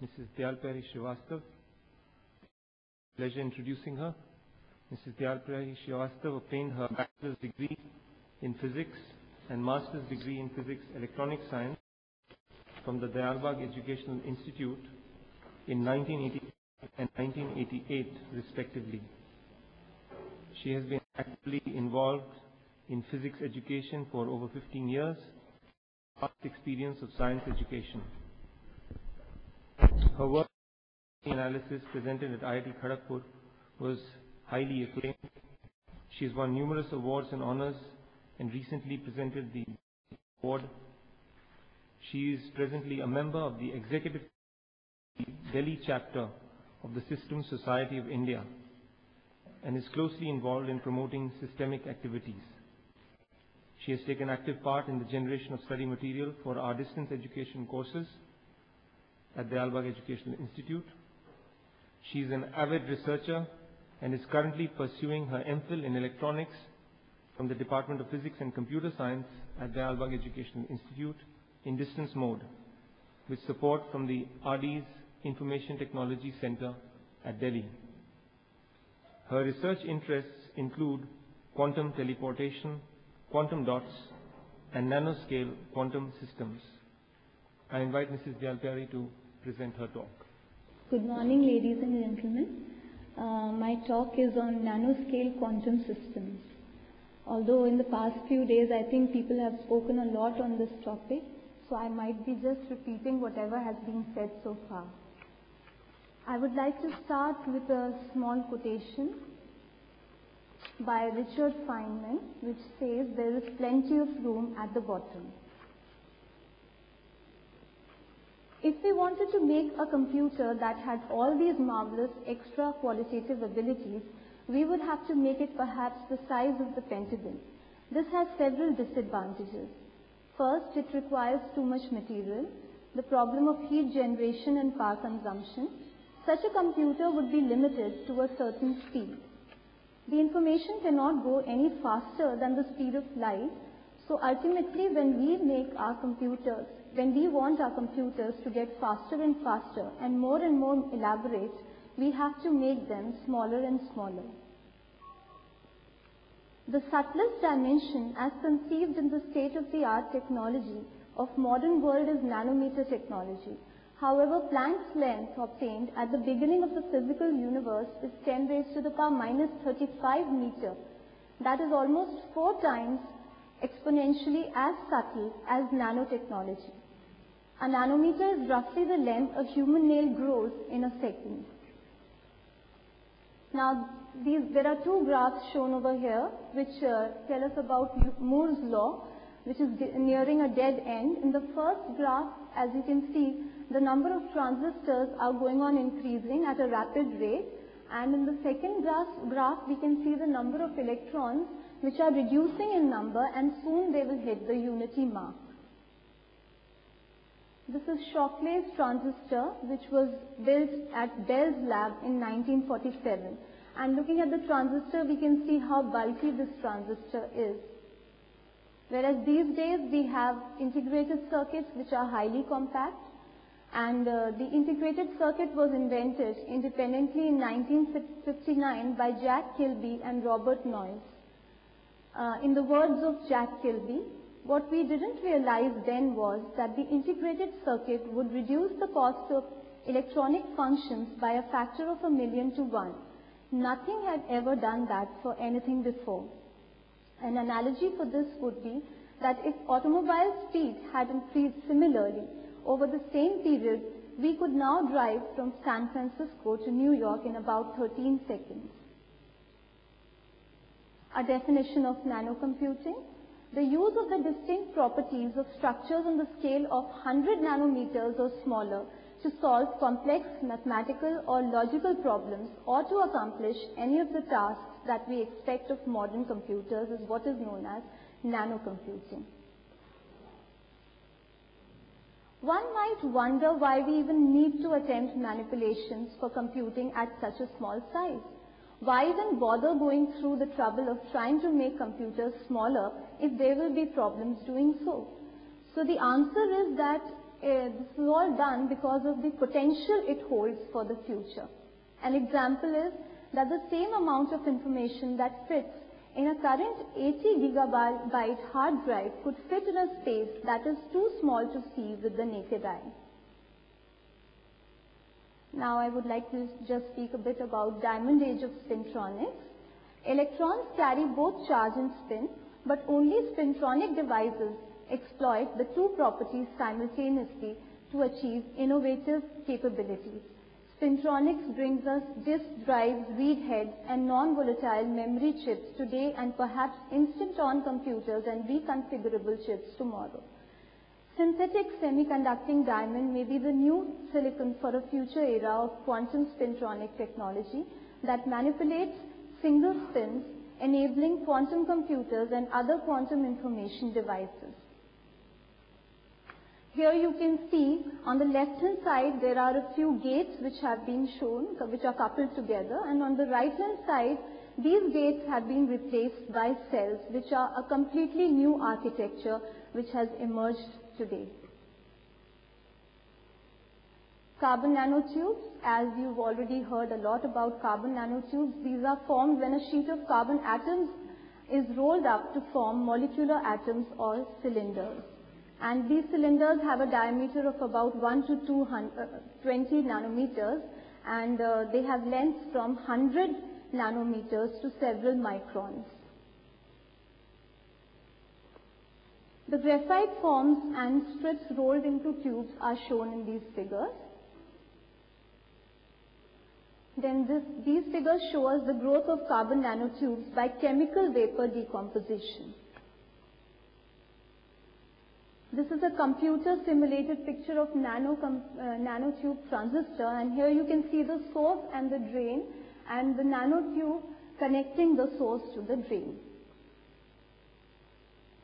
Mrs. Dayalpari Srivastav. Pleasure introducing her. Mrs. Dayalpari Srivastav obtained her bachelor's degree in physics and master's degree in physics electronic science from the Dayalbagh Educational Institute in 1980 and 1988 respectively. She has been actively involved in physics education for over 15 years, past experience of science education. Her work analysis presented at IIT Kharagpur was highly acclaimed. She has won numerous awards and honors and recently presented the award. She is presently a member of the Executive Delhi chapter of the Systems Society of India and is closely involved in promoting systemic activities. She has taken active part in the generation of study material for our distance education courses at the Dayalbagh Educational Institute. She is an avid researcher and is currently pursuing her MPhil in electronics from the Department of Physics and Computer Science at the Dayalbagh Educational Institute in distance mode, with support from the RD's Information Technology Center at Delhi. Her research interests include quantum teleportation, quantum dots, and nanoscale quantum systems. I invite Mrs. Dayalpari to present her talk. Good morning, ladies and gentlemen. My talk is on nanoscale quantum systems. Although in the past few days I think people have spoken a lot on this topic, so I might be just repeating whatever has been said so far. I would like to start with a small quotation by Richard Feynman, which says, "There is plenty of room at the bottom." If we wanted to make a computer that had all these marvelous extra qualitative abilities, we would have to make it perhaps the size of the Pentagon. This has several disadvantages. First, it requires too much material, the problem of heat generation and power consumption. Such a computer would be limited to a certain speed. The information cannot go any faster than the speed of light, so ultimately when we want our computers to get faster and faster and more elaborate, we have to make them smaller and smaller. The subtlest dimension as conceived in the state-of-the-art technology of modern world is nanometer technology. However, Planck's length obtained at the beginning of the physical universe is 10 raised to the power minus 35 meter. That is almost 4 times exponentially as subtle as nanotechnology. A nanometer is roughly the length a human nail grows in a second. Now, there are 2 graphs shown over here which tell us about Moore's law, which is nearing a dead end. In the first graph, as you can see, the number of transistors are going on increasing at a rapid rate, and in the second graph we can see the number of electrons which are reducing in number, and soon they will hit the unity mark. This is Shocklay's transistor, which was built at Bell's lab in 1947. And looking at the transistor, we can see how bulky this transistor is. Whereas these days we have integrated circuits which are highly compact, and the integrated circuit was invented independently in 1959 by Jack Kilby and Robert Noyce. In the words of Jack Kilby, what we didn't realize then was that the integrated circuit would reduce the cost of electronic functions by a factor of 1,000,000 to 1. Nothing had ever done that for anything before. An analogy for this would be that if automobile speed had increased similarly over the same period, we could now drive from San Francisco to New York in about 13 seconds. A definition of nanocomputing: the use of the distinct properties of structures on the scale of 100 nanometers or smaller to solve complex mathematical or logical problems or to accomplish any of the tasks that we expect of modern computers is what is known as nanocomputing. One might wonder why we even need to attempt manipulations for computing at such a small size. Why even bother going through the trouble of trying to make computers smaller if there will be problems doing so? So the answer is that this is all done because of the potential it holds for the future. An example is that the same amount of information that fits in a current 80 gigabyte hard drive could fit in a space that is too small to see with the naked eye. Now I would like to just speak a bit about diamond age of spintronics. Electrons carry both charge and spin, but only spintronic devices exploit the two properties simultaneously to achieve innovative capabilities. Spintronics brings us disk drives, read heads, and non-volatile memory chips today, and perhaps instant-on computers and reconfigurable chips tomorrow. Synthetic semiconducting diamond may be the new silicon for a future era of quantum spintronic technology that manipulates single spins, enabling quantum computers and other quantum information devices. Here you can see on the left hand side there are a few gates which have been shown, which are coupled together, and on the right hand side these gates have been replaced by cells, which are a completely new architecture which has emerged today. Carbon nanotubes, as you've already heard a lot about carbon nanotubes, these are formed when a sheet of carbon atoms is rolled up to form molecular atoms or cylinders. And these cylinders have a diameter of about 1 to 20 nanometers, and they have lengths from 100 nanometers to several microns. The graphite forms and strips rolled into tubes are shown in these figures. Then these figures show us the growth of carbon nanotubes by chemical vapor decomposition. This is a computer simulated picture of nanotube transistor, and here you can see the source and the drain, and the nanotube connecting the source to the drain.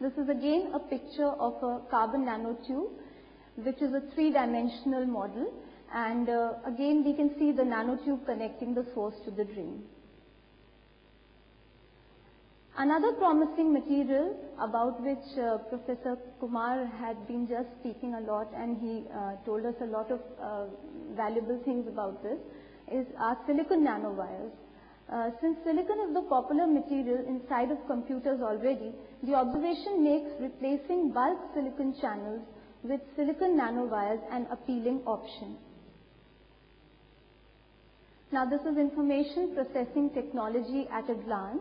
This is again a picture of a carbon nanotube, which is a three-dimensional model, and again we can see the nanotube connecting the source to the drain. Another promising material about which Professor Kumar had been just speaking a lot, and he told us a lot of valuable things about this, is our silicon nanowires. Since silicon is the popular material inside of computers already, the observation makes replacing bulk silicon channels with silicon nanowires an appealing option. Now this is information processing technology at a glance.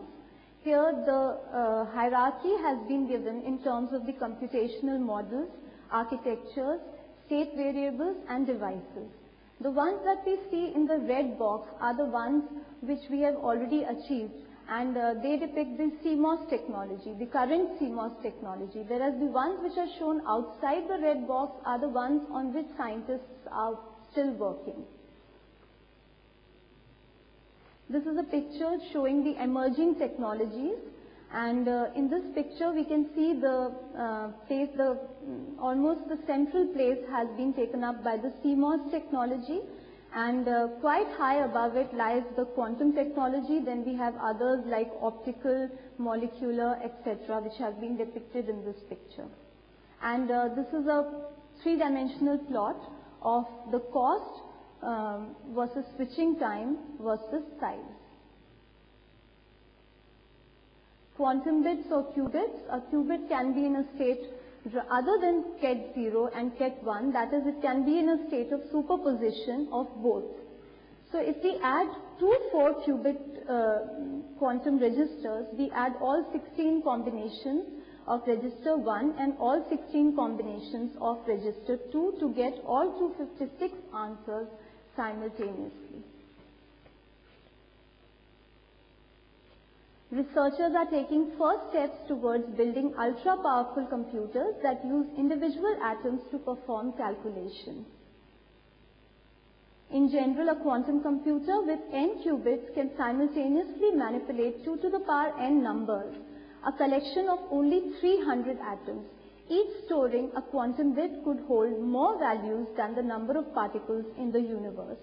Here the hierarchy has been given in terms of the computational models, architectures, state variables and devices. The ones that we see in the red box are the ones which we have already achieved, and they depict the CMOS technology, the current CMOS technology, whereas the ones which are shown outside the red box are the ones on which scientists are still working. This is a picture showing the emerging technologies, and in this picture we can see the almost the central place has been taken up by the CMOS technology, and quite high above it lies the quantum technology. Then we have others like optical, molecular, etc., which have been depicted in this picture. And this is a three-dimensional plot of the cost versus switching time versus size. Quantum bits or qubits. A qubit can be in a state other than Ket 0 and Ket 1, that is, it can be in a state of superposition of both. So if we add two 4-qubit quantum registers, we add all 16 combinations of register 1 and all 16 combinations of register 2 to get all 256 answers simultaneously. Researchers are taking first steps towards building ultra-powerful computers that use individual atoms to perform calculations. In general, a quantum computer with n qubits can simultaneously manipulate 2 to the power n numbers, a collection of only 300 atoms. Each storing a quantum bit could hold more values than the number of particles in the universe.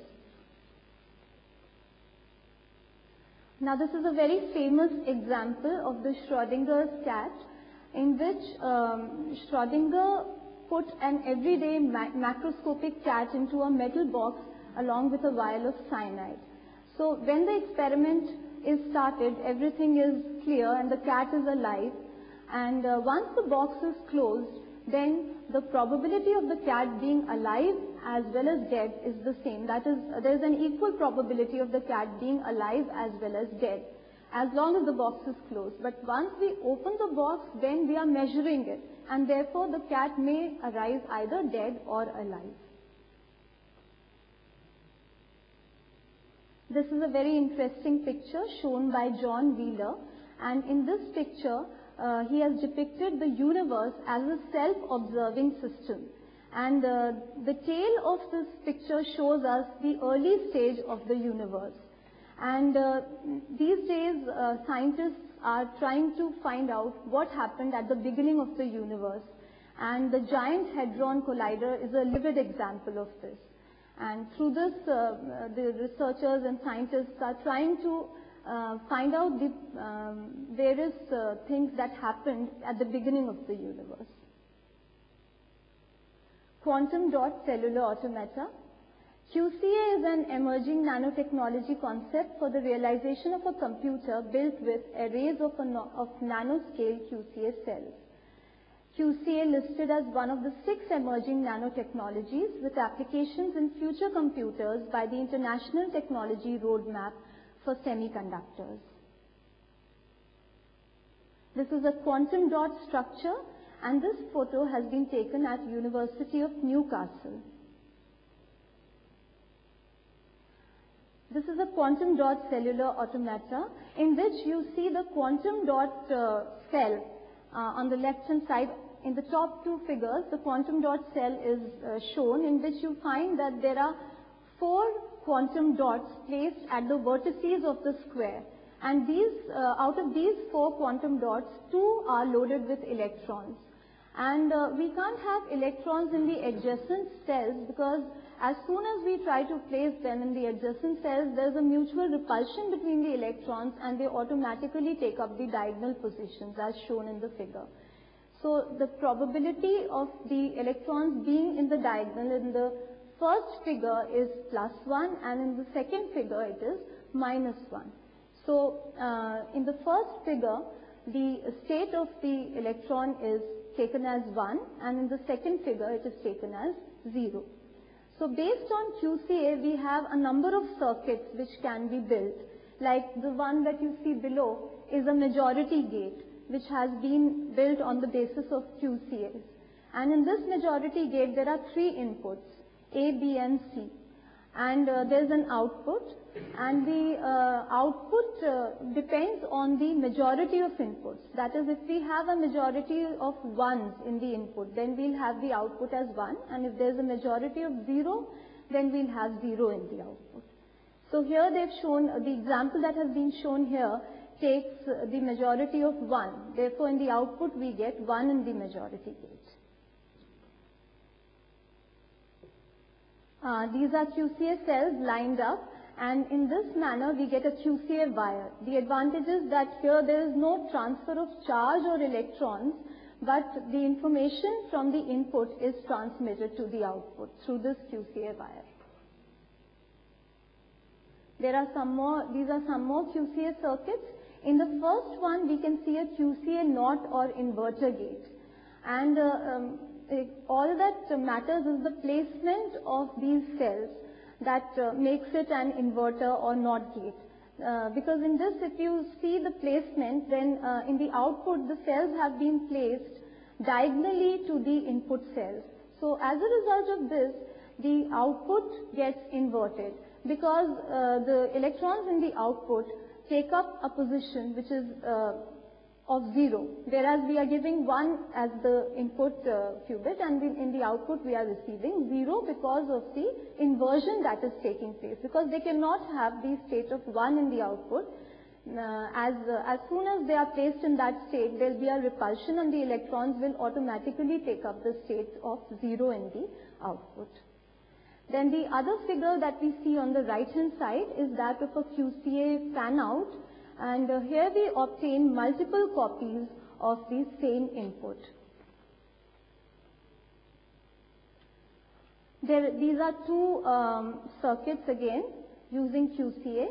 Now this is a very famous example of the Schrödinger's cat, in which Schrödinger put an everyday macroscopic cat into a metal box along with a vial of cyanide. So when the experiment is started, everything is clear and the cat is alive. And once the box is closed, then the probability of the cat being alive as well as dead is the same. That is, there is an equal probability of the cat being alive as well as dead, as long as the box is closed. But once we open the box, then we are measuring it, and therefore the cat may arise either dead or alive. This is a very interesting picture shown by John Wheeler, and in this picture he has depicted the universe as a self-observing system. And the tail of this picture shows us the early stage of the universe. And these days scientists are trying to find out what happened at the beginning of the universe. And the Giant Hadron Collider is a livid example of this. And through this, the researchers and scientists are trying to find out the various things that happened at the beginning of the universe. Quantum dot cellular automata. QCA is an emerging nanotechnology concept for the realization of a computer built with arrays of nanoscale QCA cells. QCA listed as one of the 6 emerging nanotechnologies with applications in future computers by the International Technology Roadmap for Semiconductors. This is a quantum dot structure, and this photo has been taken at University of Newcastle. This is a quantum dot cellular automata in which you see the quantum dot cell on the left hand side. In the top 2 figures, the quantum dot cell is shown, in which you find that there are 4 quantum dots placed at the vertices of the square. And these, out of these 4 quantum dots, 2 are loaded with electrons. And we can't have electrons in the adjacent cells, because as soon as we try to place them in the adjacent cells, there is a mutual repulsion between the electrons and they automatically take up the diagonal positions as shown in the figure. So the probability of the electrons being in the diagonal in the first figure is +1, and in the second figure it is -1. So in the first figure, the state of the electron is taken as 1, and in the second figure it is taken as 0. So based on QCA, we have a number of circuits which can be built. Like the one that you see below is a majority gate, which has been built on the basis of QCAs. And in this majority gate, there are 3 inputs, A, B, and C. And there is an output, and the output depends on the majority of inputs. That is, if we have a majority of 1s in the input, then we'll have the output as 1, and if there's a majority of 0, then we'll have 0 in the output. So here they've shown, the example that has been shown here takes the majority of 1. Therefore, in the output we get 1 in the majority gate. These are QCA cells lined up, and in this manner we get a QCA wire. The advantage is that here there is no transfer of charge or electrons, but the information from the input is transmitted to the output through this QCA wire. There are some more, these are some more QCA circuits. In the first one, we can see a QCA NOT or inverter gate. And all that matters is the placement of these cells that makes it an inverter or NOT gate. Because in this, if you see the placement, then in the output, the cells have been placed diagonally to the input cells. So as a result of this, the output gets inverted, because the electrons in the output take up a position which is of 0, whereas we are giving 1 as the input qubit, and in the output we are receiving 0 because of the inversion that is taking place, because they cannot have the state of 1 in the output. As soon as they are placed in that state, there will be a repulsion and the electrons will automatically take up the state of 0 in the output. Then the other figure that we see on the right hand side is that of a QCA fan out, and here we obtain multiple copies of the same input. These are two circuits again using QCA.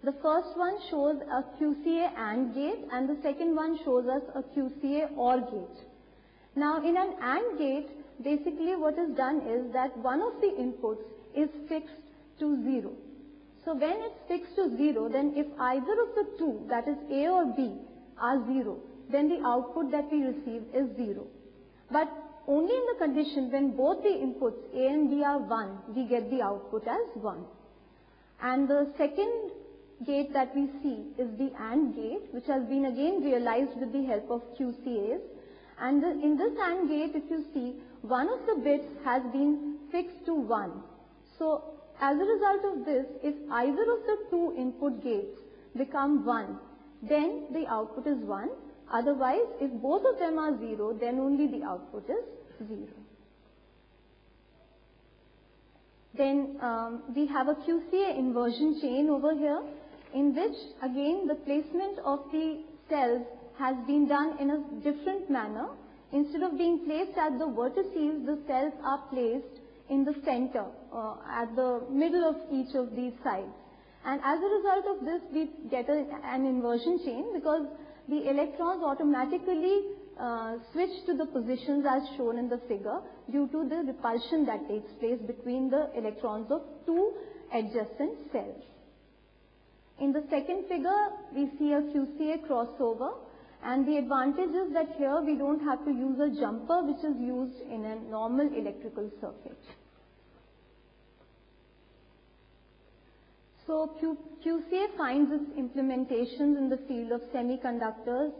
The first one shows a QCA AND gate and the second one shows us a QCA OR gate. Now in an AND gate, basically what is done is that one of the inputs is fixed to 0. So when it's fixed to 0, then if either of the two, that is A or B, are 0, then the output that we receive is 0. But only in the condition when both the inputs A and B are 1, we get the output as 1. And the second gate that we see is the AND gate, which has been again realized with the help of QCAs. And in this AND gate, if you see, one of the bits has been fixed to 1. So as a result of this, if either of the two input gates become 1, then the output is 1. Otherwise, if both of them are 0, then only the output is 0. Then we have a QCA inversion chain over here, in which again the placement of the cells has been done in a different manner. Instead of being placed at the vertices, the cells are placed in the center, at the middle of each of these sides. And as a result of this, we get an inversion chain because the electrons automatically switch to the positions as shown in the figure due to the repulsion that takes place between the electrons of two adjacent cells. In the second figure, we see a QCA crossover, and the advantage is that here we don't have to use a jumper which is used in a normal electrical circuit. So QCA finds its implementations in the field of semiconductors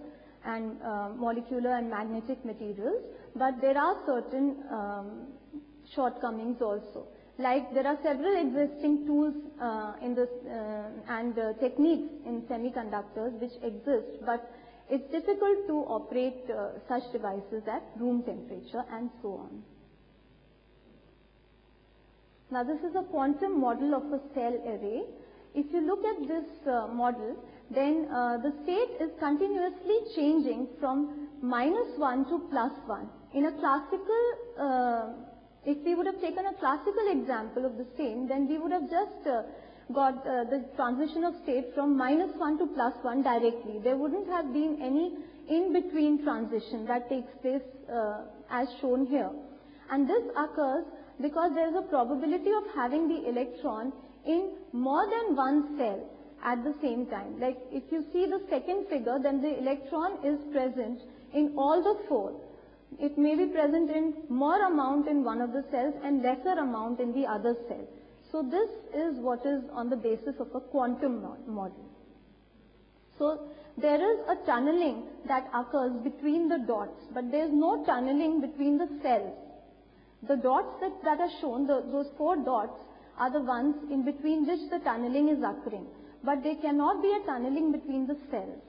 and molecular and magnetic materials, but there are certain shortcomings also. Like there are several existing tools and techniques in semiconductors which exist, but it's difficult to operate such devices at room temperature and so on. Now this is a quantum model of a cell array. If you look at this model, then the state is continuously changing from -1 to +1. In a classical, if we would have taken a classical example of the same, then we would have just got the transition of state from -1 to +1 directly. There wouldn't have been any in-between transition that takes place as shown here. And this occurs because there is a probability of having the electron in more than one cell at the same time. Like if you see the second figure, then the electron is present in all the four. It may be present in more amount in one of the cells and lesser amount in the other cell. So this is what is on the basis of a quantum model. So there is a tunneling that occurs between the dots, but there is no tunneling between the cells. The dots that are shown, those four dots, are the ones in between which the tunneling is occurring, but there cannot be a tunneling between the cells.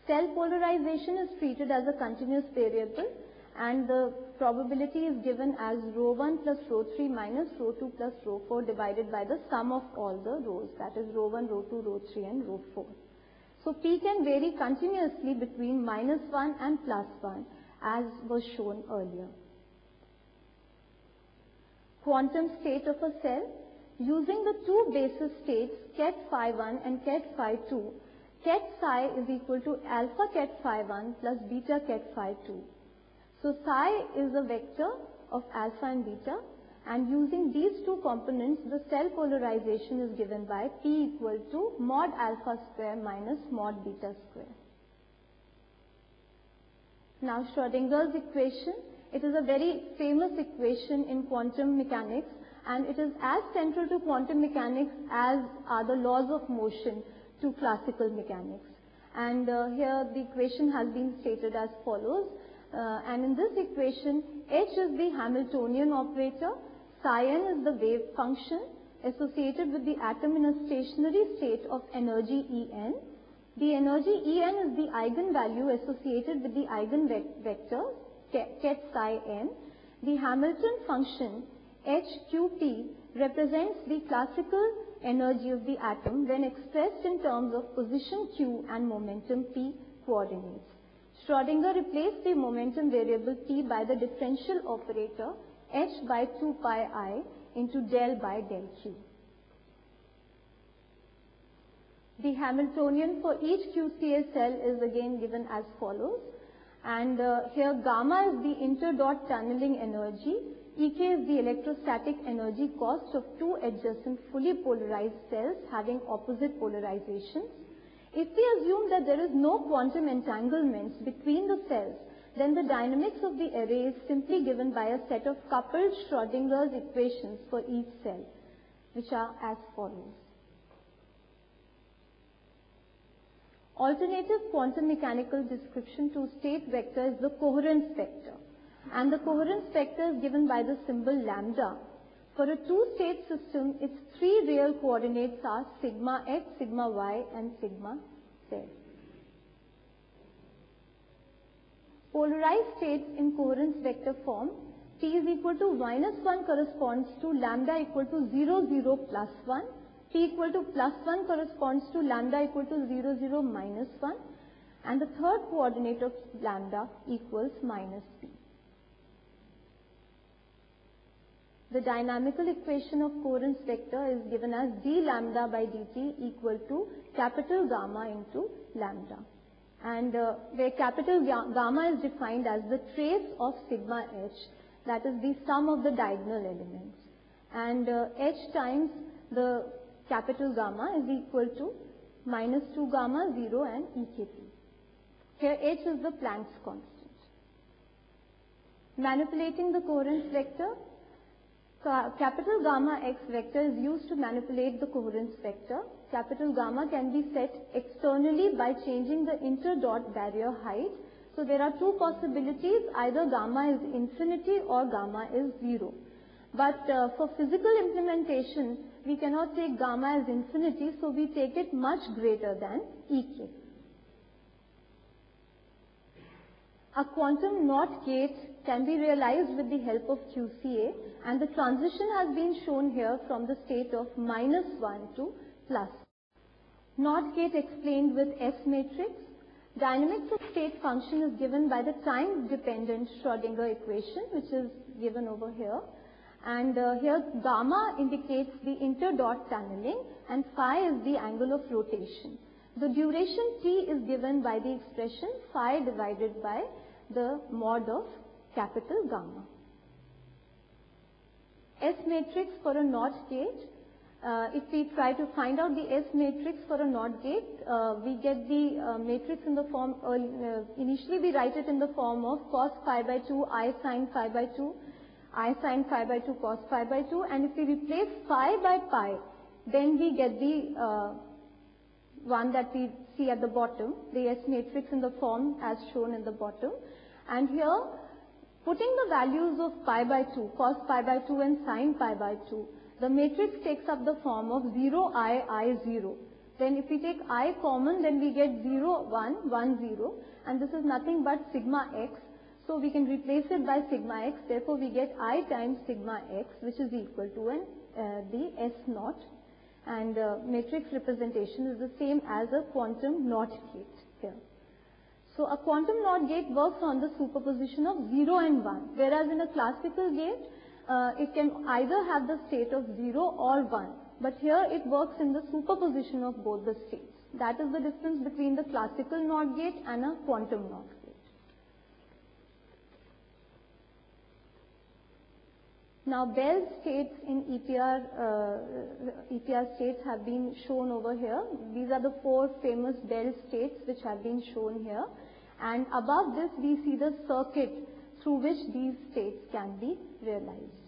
Cell polarization is treated as a continuous variable, and the probability is given as ρ1 plus ρ3 minus ρ2 plus ρ4 divided by the sum of all the rows, that is ρ1, ρ2, ρ3 and ρ4. So P can vary continuously between -1 and +1 as was shown earlier. Quantum state of a cell. Using the two basis states ket phi1 and ket phi2, ket psi is equal to alpha ket phi1 plus beta ket phi2. So psi is a vector of alpha and beta, and using these two components, the cell polarization is given by P equal to mod alpha square minus mod beta square. Now Schrodinger's equation, it is a very famous equation in quantum mechanics, and it is as central to quantum mechanics as are the laws of motion to classical mechanics. And here the equation has been stated as follows. And in this equation, H is the Hamiltonian operator, psi n is the wave function associated with the atom in a stationary state of energy En. The energy En is the eigenvalue associated with the eigenvector ket psi n. The Hamilton function HQP represents the classical energy of the atom when expressed in terms of position q and momentum p coordinates. Schrödinger replaced the momentum variable T by the differential operator h by 2 pi I into del by del Q. The Hamiltonian for each QCA cell is again given as follows. And here gamma is the interdot tunneling energy, Ek is the electrostatic energy cost of two adjacent fully polarized cells having opposite polarizations. If we assume that there is no quantum entanglements between the cells, then the dynamics of the array is simply given by a set of coupled Schrödinger's equations for each cell, which are as follows. Alternative quantum mechanical description to state vector is the coherence vector, and the coherence vector is given by the symbol lambda. For a two-state system, its three real coordinates are sigma x, sigma y, and sigma z. Polarized states in coherence vector form, t is equal to -1 corresponds to lambda equal to 0, 0, plus 1. T equal to +1 corresponds to lambda equal to 0, 0, minus 1. And the third coordinate of lambda equals -p. The dynamical equation of coherence vector is given as d lambda by dt equal to capital gamma into lambda. And where capital gamma is defined as the trace of sigma h, that is the sum of the diagonal elements. And h times the capital gamma is equal to -2 gamma 0 and EKT. Here h is the Planck's constant. Manipulating the coherence vector, capital gamma x vector is used to manipulate the coherence vector. Capital gamma can be set externally by changing the interdot barrier height. So there are two possibilities, either gamma is infinity or gamma is 0. But for physical implementation, we cannot take gamma as infinity, so we take it much greater than Ek. A quantum NOT gate can be realized with the help of QCA, and the transition has been shown here from the state of -1 to +. NOT gate explained with S matrix. Dynamics of state function is given by the time-dependent Schrödinger equation, which is given over here. And here gamma indicates the interdot tunneling and phi is the angle of rotation. The duration t is given by the expression phi divided by the mod of capital gamma. S matrix for a NOT gate. If we try to find out the S matrix for a NOT gate, we get the matrix in the form, initially we write it in the form of cos phi by 2, I sin phi by 2, I sin phi by 2 cos phi by 2, and if we replace phi by pi, then we get the one that we see at the bottom, the S matrix in the form as shown in the bottom. And here, putting the values of pi by 2, cos pi by 2 and sin pi by 2, the matrix takes up the form of 0, I, 0. Then if we take I common, then we get 0, 1, 1, 0, and this is nothing but sigma x. So we can replace it by sigma x, therefore we get I times sigma x, which is equal to the S naught. And matrix representation is the same as a quantum NOT gate here. So a quantum NOT gate works on the superposition of 0 and 1, whereas in a classical gate, it can either have the state of 0 or 1. But here it works in the superposition of both the states. That is the difference between the classical NOT gate and a quantum NOT gate. Now Bell states in EPR states have been shown over here. These are the 4 famous Bell states which have been shown here. And above this we see the circuit through which these states can be realized.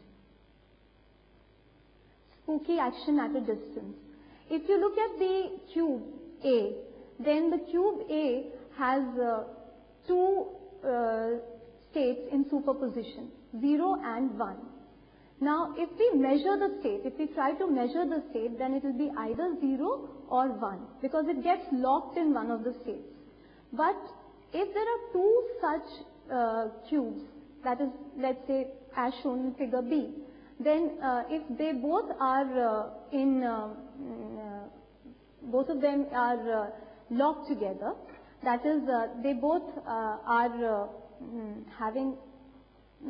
Spooky action at a distance. If you look at the cube A, then the cube A has 2 states in superposition, 0 and 1. Now, if we measure the state, if we try to measure the state, then it will be either 0 or 1 because it gets locked in one of the states. But if there are 2 such cubes, that is, let's say, as shown in figure B, then if they both are both of them are locked together, That is, they both are having,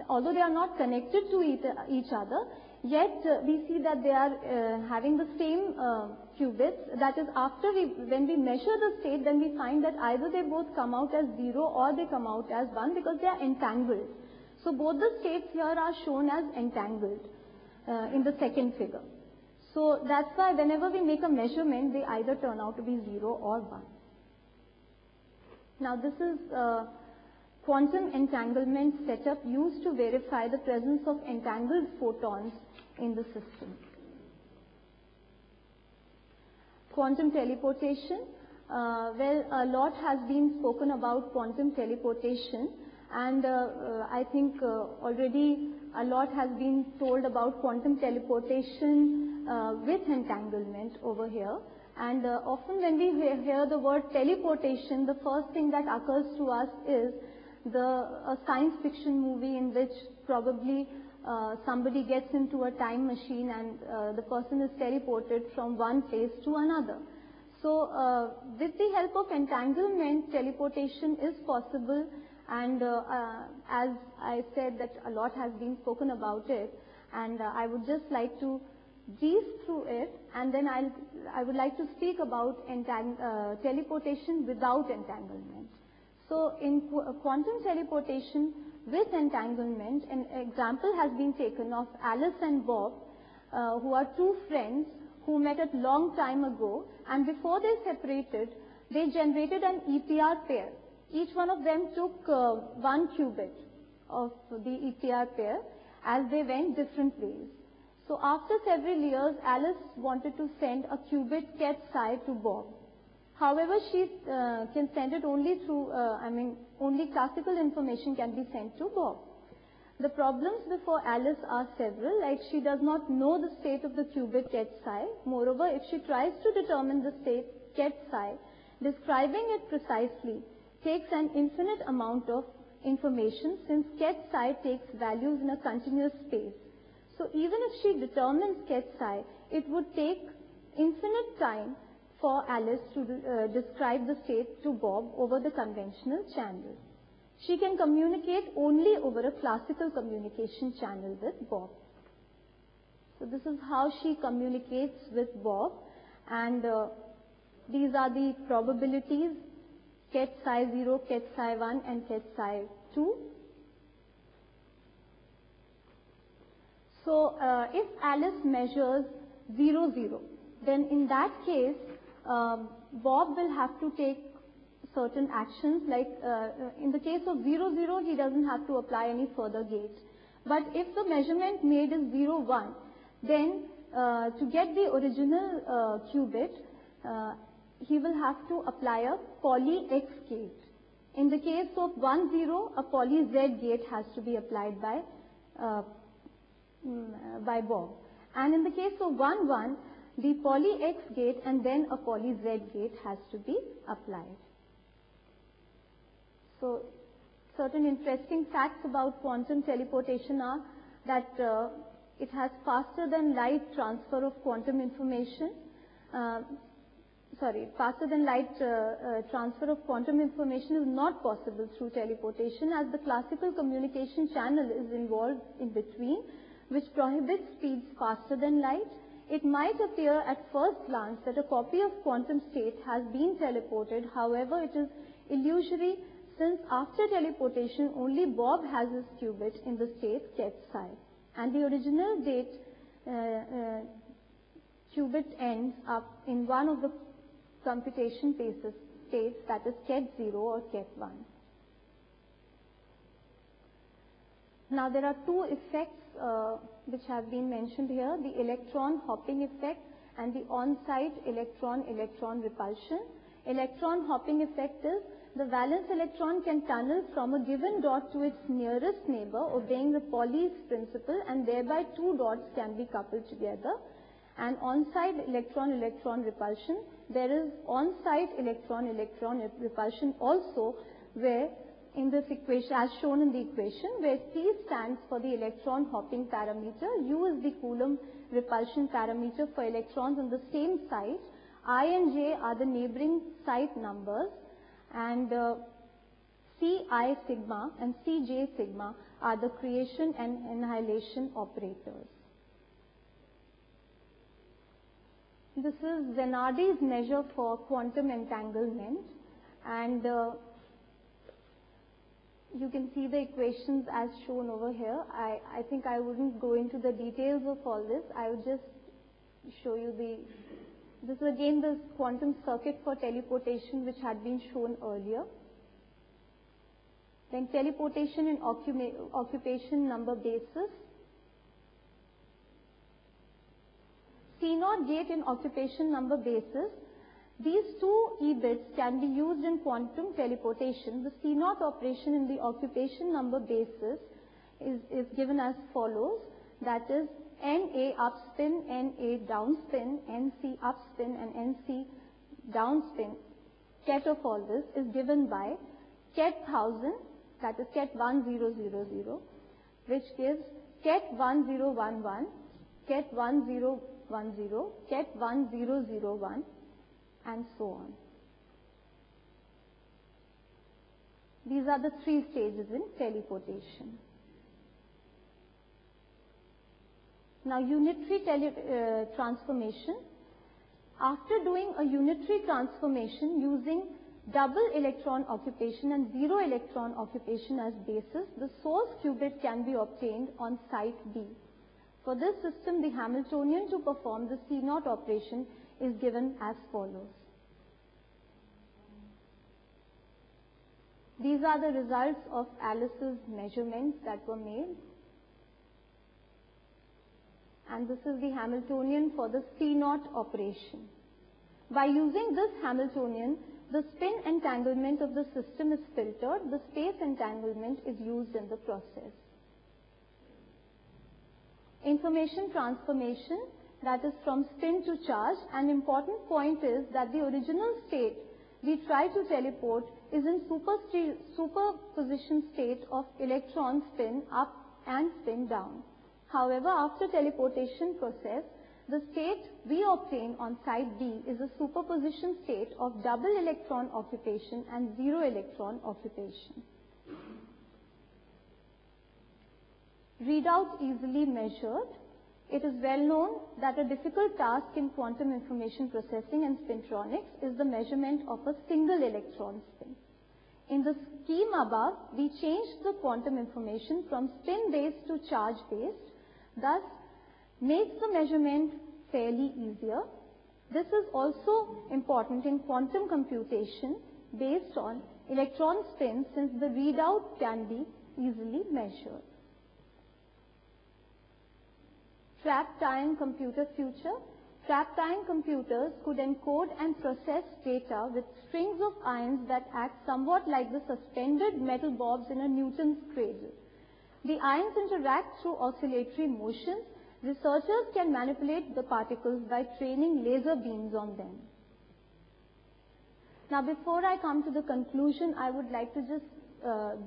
although they are not connected to each other, yet we see that they are having the same qubits. That is, when we measure the state, then we find that either they both come out as 0 or they come out as 1 because they are entangled. So both the states here are shown as entangled in the second figure. So that's why whenever we make a measurement, they either turn out to be 0 or 1. Now this is quantum entanglement setup used to verify the presence of entangled photons in the system. Quantum teleportation. Well, a lot has been spoken about quantum teleportation, and I think already a lot has been told about quantum teleportation with entanglement over here. And often when we hear the word teleportation, the first thing that occurs to us is a science fiction movie in which probably somebody gets into a time machine and the person is teleported from one place to another. So with the help of entanglement, teleportation is possible, and as I said that a lot has been spoken about it, and I would just like to breeze through it, and then I would like to speak about teleportation without entanglement. So in quantum teleportation with entanglement, an example has been taken of Alice and Bob, who are two friends who met a long time ago, and before they separated, they generated an EPR pair. Each one of them took 1 qubit of the EPR pair as they went different ways. So after several years, Alice wanted to send a qubit ket psi to Bob. However, she can send it only through, only classical information can be sent to Bob. The problems before Alice are several, like she does not know the state of the qubit ket psi. Moreover, if she tries to determine the state ket psi, describing it precisely takes an infinite amount of information, since ket psi takes values in a continuous space. So even if she determines ket psi, it would take infinite time for Alice to describe the state to Bob over the conventional channel. She can communicate only over a classical communication channel with Bob. So this is how she communicates with Bob, and these are the probabilities: ket psi 0, ket psi 1 and ket psi 2. So if Alice measures 0, 0, then in that case Bob will have to take certain actions, like in the case of 0, 0, he doesn't have to apply any further gate. But if the measurement made is 0, 1, then to get the original qubit, he will have to apply a poly X gate. In the case of 1, 0, a poly Z gate has to be applied by Bob. And in the case of 1, 1, the poly X gate and then a poly Z gate has to be applied. So certain interesting facts about quantum teleportation are that it has faster than light transfer of quantum information. Faster than light transfer of quantum information is not possible through teleportation, as the classical communication channel is involved in between, which prohibits speeds faster than light. It might appear at first glance that a copy of quantum state has been teleported. However, it is illusory, since after teleportation only Bob has his qubit in the state ket psi, and the original date qubit ends up in one of the computation states, that is ket 0 or ket 1. Now there are two effects which have been mentioned here: the electron hopping effect and the on-site electron-electron repulsion. Electron hopping effect is the valence electron can tunnel from a given dot to its nearest neighbor, obeying the Pauli's principle, and thereby two dots can be coupled together. And on-site electron-electron repulsion, there is on-site electron-electron repulsion also, where in this equation, as shown in the equation, where P stands for the electron hopping parameter, U is the Coulomb repulsion parameter for electrons on the same site, I and J are the neighboring site numbers, And Ci sigma and Cj sigma are the creation and annihilation operators. This is Zanardi's measure for quantum entanglement, and you can see the equations as shown over here. I think I wouldn't go into the details of all this. I would just show you this is again the quantum circuit for teleportation which had been shown earlier. Then teleportation in occupation number basis. C0 gate in occupation number basis. These two E-bits can be used in quantum teleportation. The C0 operation in the occupation number basis is given as follows. That is NA upspin, NA downspin, NC upspin and NC downspin. Ket of all this is given by Ket 1000, that is Ket 1000, which gives Ket 1011, Ket 1010, Ket 1001, and so on. These are the three stages in teleportation. Now, unitary transformation. After doing a unitary transformation using double electron occupation and zero electron occupation as basis, the source qubit can be obtained on site B. For this system, the Hamiltonian to perform the C0 operation is given as follows. These are the results of Alice's measurements that were made. And this is the Hamiltonian for the C0 operation. By using this Hamiltonian, the spin entanglement of the system is filtered, the space entanglement is used in the process. Information transformation, that is from spin to charge. An important point is that the original state we try to teleport is in superposition state of electron spin up and spin down. However, after teleportation process, the state we obtain on site B is a superposition state of double electron occupation and zero electron occupation. Readout easily measured. It is well known that a difficult task in quantum information processing and spintronics is the measurement of a single electron spin. In the scheme above, we changed the quantum information from spin-based to charge-based, thus makes the measurement fairly easier. This is also important in quantum computation based on electron spin, since the readout can be easily measured. Trap-time computer future. Trap-time computers could encode and process data with strings of ions that act somewhat like the suspended metal bobs in a Newton's cradle. The ions interact through oscillatory motions. Researchers can manipulate the particles by training laser beams on them. Now, before I come to the conclusion, I would like to just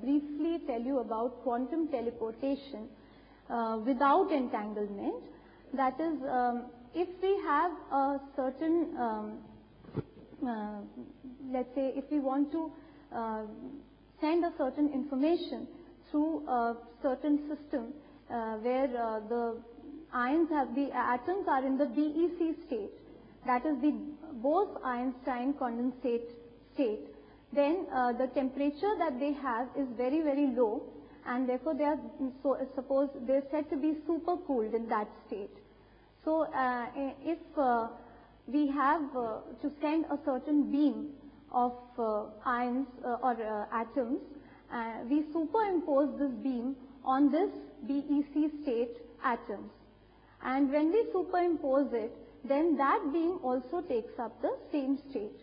briefly tell you about quantum teleportation without entanglement. That is, if we have a certain, let's say, if we want to send a certain information through a certain system where the atoms are in the BEC state, that is the Bose-Einstein condensate state, then the temperature that they have is very, very low, and therefore they are, suppose they are said to be super cooled in that state. So if we have to send a certain beam of ions or atoms, we superimpose this beam on this BEC state atoms. And when we superimpose it, then that beam also takes up the same state.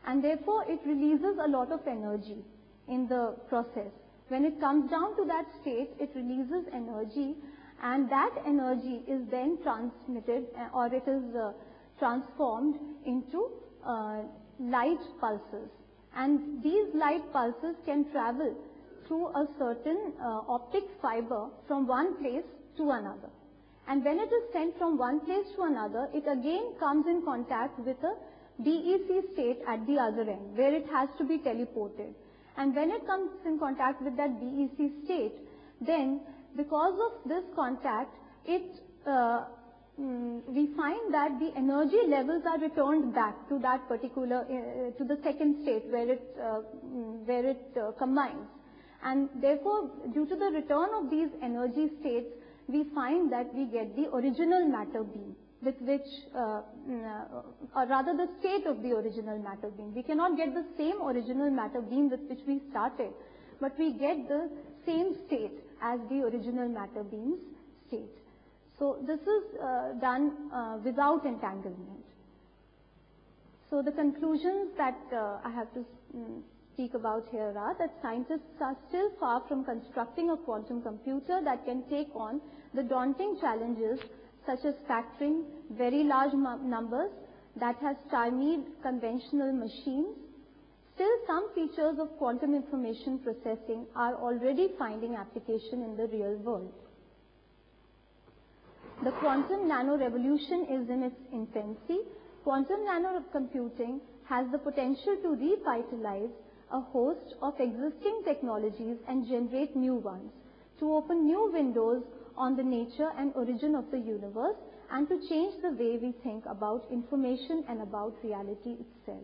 And therefore, it releases a lot of energy in the process. When it comes down to that state, it releases energy, and that energy is then transmitted, or it is transformed into light pulses. And these light pulses can travel through a certain optic fiber from one place to another. And when it is sent from one place to another, it again comes in contact with a DEC state at the other end, where it has to be teleported. And when it comes in contact with that DEC state, then because of this contact, we find that the energy levels are returned back to that particular, to the second state where it combines. And therefore, due to the return of these energy states, we find that we get the original matter beam, with which, or rather the state of the original matter beam. We cannot get the same original matter beam with which we started, but we get the same state as the original matter beam's state. So this is done without entanglement. So the conclusions that I have to speak about here are that scientists are still far from constructing a quantum computer that can take on the daunting challenges such as factoring very large numbers that has stymied conventional machines. Still, some features of quantum information processing are already finding application in the real world. The quantum nano revolution is in its infancy. Quantum nano computing has the potential to revitalize a host of existing technologies and generate new ones, to open new windows on the nature and origin of the universe, and to change the way we think about information and about reality itself.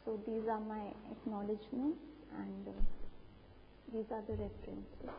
So these are my acknowledgements, and these are the references.